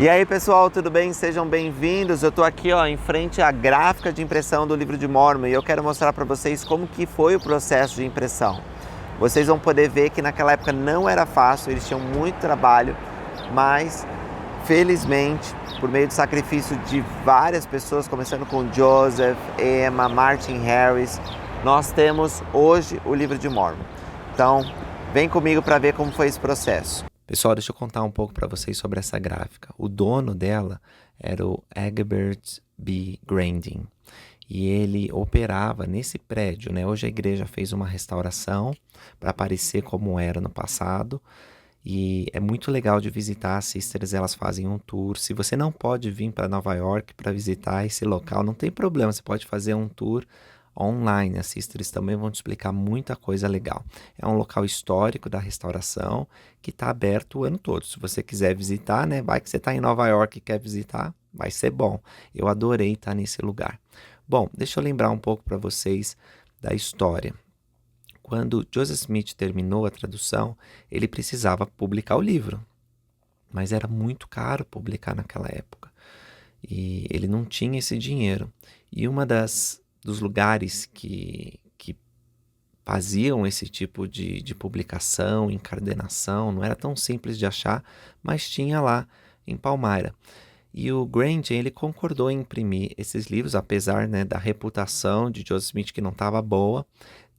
E aí pessoal, tudo bem? Sejam bem-vindos. Eu estou aqui em frente à gráfica de impressão do livro de Mormon e eu quero mostrar para vocês como que foi o processo de impressão. Vocês vão poder ver que naquela época não era fácil, eles tinham muito trabalho, mas felizmente, por meio do sacrifício de várias pessoas, começando com Joseph, Emma, Martin Harris, nós temos hoje o livro de Mormon. Então, vem comigo para ver como foi esse processo. Pessoal, deixa eu contar um pouco para vocês sobre essa gráfica. O dono dela era o Egbert B. Grandin e ele operava nesse prédio, né? Hoje a igreja fez uma restauração para parecer como era no passado e é muito legal de visitar. As sisters, elas fazem um tour. Se você não pode vir para Nova York para visitar esse local, não tem problema, você pode fazer um tour online. As sisters também vão te explicar muita coisa legal. É um local histórico da restauração que está aberto o ano todo. Se você quiser visitar, né? Vai que você está em Nova York e quer visitar, vai ser bom. Eu adorei estar nesse lugar. Bom, deixa eu lembrar um pouco para vocês da história. Quando Joseph Smith terminou a tradução, ele precisava publicar o livro, mas era muito caro publicar naquela época e ele não tinha esse dinheiro. E uma dos lugares que faziam esse tipo de publicação, encadernação, não era tão simples de achar, mas tinha lá em Palmyra. E o Grandin, ele concordou em imprimir esses livros, apesar, né, da reputação de Joseph Smith que não estava boa,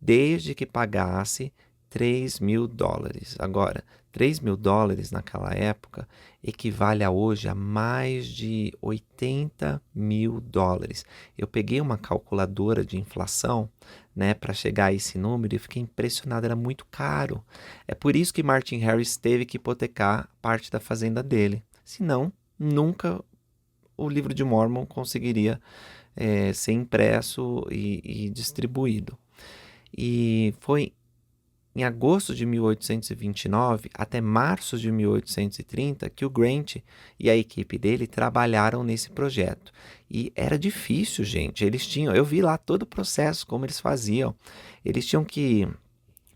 desde que pagasse $3.000. Agora, $3.000 naquela época equivale a hoje a mais de $80.000. Eu peguei uma calculadora de inflação, né, para chegar a esse número e fiquei impressionado, era muito caro. É por isso que Martin Harris teve que hipotecar parte da fazenda dele. Senão, nunca o livro de Mormon conseguiria ser impresso e distribuído. E foi em agosto de 1829 até março de 1830 que o Grant e a equipe dele trabalharam nesse projeto. E era difícil, gente. Eu vi lá todo o processo, como eles faziam. Eles tinham que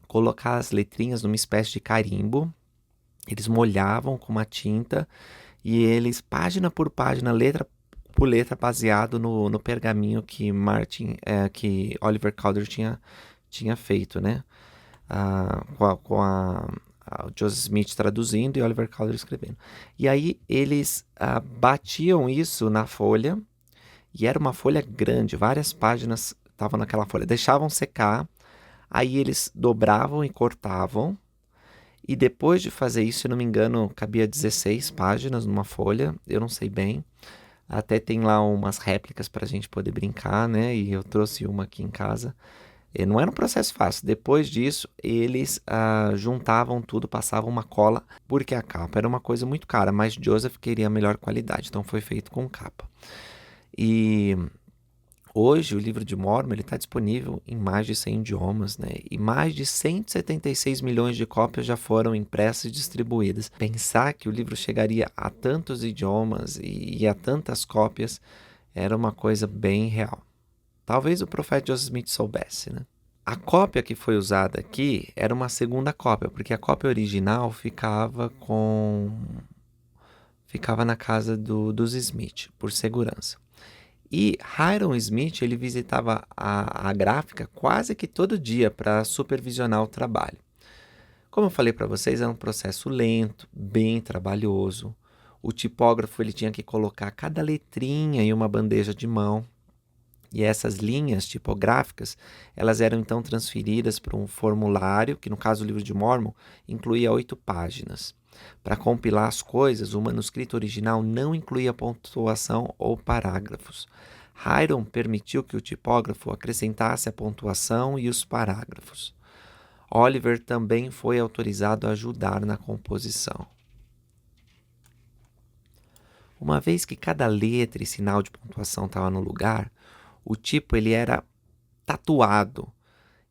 colocar as letrinhas numa espécie de carimbo. Eles molhavam com uma tinta e eles, página por página, letra por letra, baseado no pergaminho que Oliver Cowdery tinha feito, né? Com o Joseph Smith traduzindo e Oliver Cowdery escrevendo. E aí eles batiam isso na folha, e era uma folha grande, várias páginas estavam naquela folha, deixavam secar, aí eles dobravam e cortavam, e depois de fazer isso, se não me engano, cabia 16 páginas numa folha, eu não sei bem, até tem lá umas réplicas para a gente poder brincar, né? E eu trouxe uma aqui em casa. Não era um processo fácil. Depois disso, eles juntavam tudo, passavam uma cola, porque a capa era uma coisa muito cara, mas Joseph queria a melhor qualidade, então foi feito com capa. E hoje o livro de Mormon está disponível em mais de 100 idiomas, né? E mais de 176 milhões de cópias já foram impressas e distribuídas. Pensar que o livro chegaria a tantos idiomas e a tantas cópias era uma coisa bem real. Talvez o profeta Joseph Smith soubesse, né? A cópia que foi usada aqui era uma segunda cópia, porque a cópia original ficava na casa dos Smith, por segurança. E Hiram Smith, ele visitava a gráfica quase que todo dia para supervisionar o trabalho. Como eu falei para vocês, era um processo lento, bem trabalhoso. O tipógrafo, ele tinha que colocar cada letrinha em uma bandeja de mão. E essas linhas tipográficas, elas eram então transferidas para um formulário, que no caso do livro de Mormon, incluía 8 páginas. Para compilar as coisas, o manuscrito original não incluía pontuação ou parágrafos. Hiram permitiu que o tipógrafo acrescentasse a pontuação e os parágrafos. Oliver também foi autorizado a ajudar na composição. Uma vez que cada letra e sinal de pontuação estava no lugar, o tipo ele era tatuado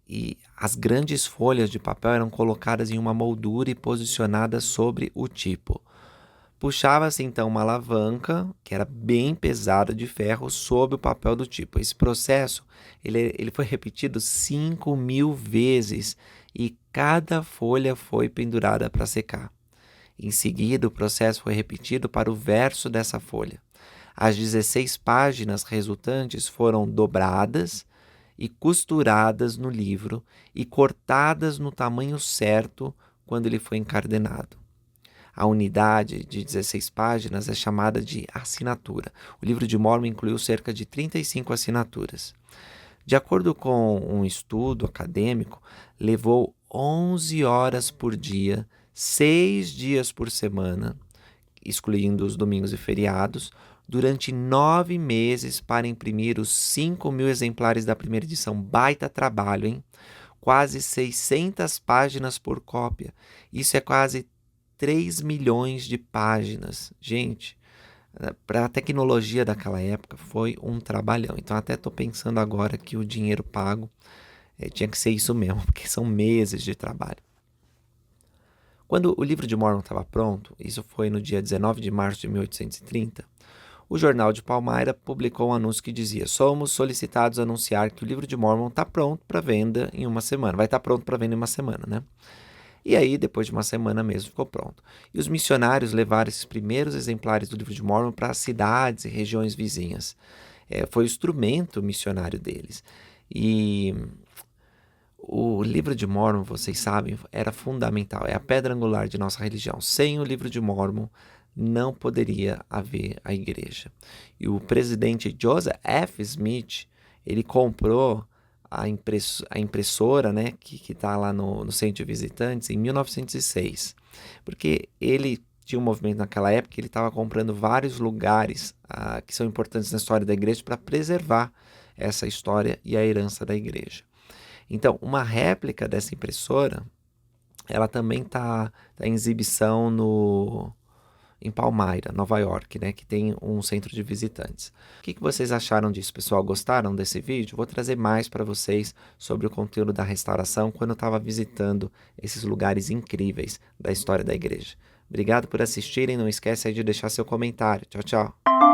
e as grandes folhas de papel eram colocadas em uma moldura e posicionadas sobre o tipo. Puxava-se então uma alavanca, que era bem pesada, de ferro, sobre o papel do tipo. Esse processo ele foi repetido 5.000 vezes e cada folha foi pendurada para secar. Em seguida, o processo foi repetido para o verso dessa folha. As 16 páginas resultantes foram dobradas e costuradas no livro e cortadas no tamanho certo quando ele foi encardenado. A unidade de 16 páginas é chamada de assinatura. O livro de Mórmon incluiu cerca de 35 assinaturas. De acordo com um estudo acadêmico, levou 11 horas por dia, 6 dias por semana, excluindo os domingos e feriados, durante 9 meses para imprimir os 5.000 exemplares da primeira edição. Baita trabalho, hein? Quase 600 páginas por cópia. Isso é quase 3 milhões de páginas. Gente, para a tecnologia daquela época foi um trabalhão. Então até estou pensando agora que o dinheiro pago tinha que ser isso mesmo, porque são meses de trabalho. Quando o livro de Mórmon estava pronto, isso foi no dia 19 de março de 1830, o jornal de Palmyra publicou um anúncio que dizia: somos solicitados a anunciar que o livro de Mórmon está pronto para venda em uma semana. Vai estar pronto para venda em uma semana, né? E aí, depois de uma semana mesmo, ficou pronto. E os missionários levaram esses primeiros exemplares do livro de Mórmon para cidades e regiões vizinhas. Foi o instrumento missionário deles. E o livro de Mórmon, vocês sabem, era fundamental. É a pedra angular de nossa religião. Sem o livro de Mórmon, não poderia haver a igreja. E o presidente Joseph F. Smith, ele comprou a impressora, né, que está lá no Centro de Visitantes, em 1906. Porque ele tinha um movimento naquela época que ele estava comprando vários lugares que são importantes na história da igreja para preservar essa história e a herança da igreja. Então, uma réplica dessa impressora, ela também está em exibição em Palmyra, Nova York, né, que tem um centro de visitantes. O que vocês acharam disso, pessoal? Gostaram desse vídeo? Vou trazer mais para vocês sobre o conteúdo da restauração quando eu estava visitando esses lugares incríveis da história da igreja. Obrigado por assistirem, não esquece aí de deixar seu comentário. Tchau, tchau!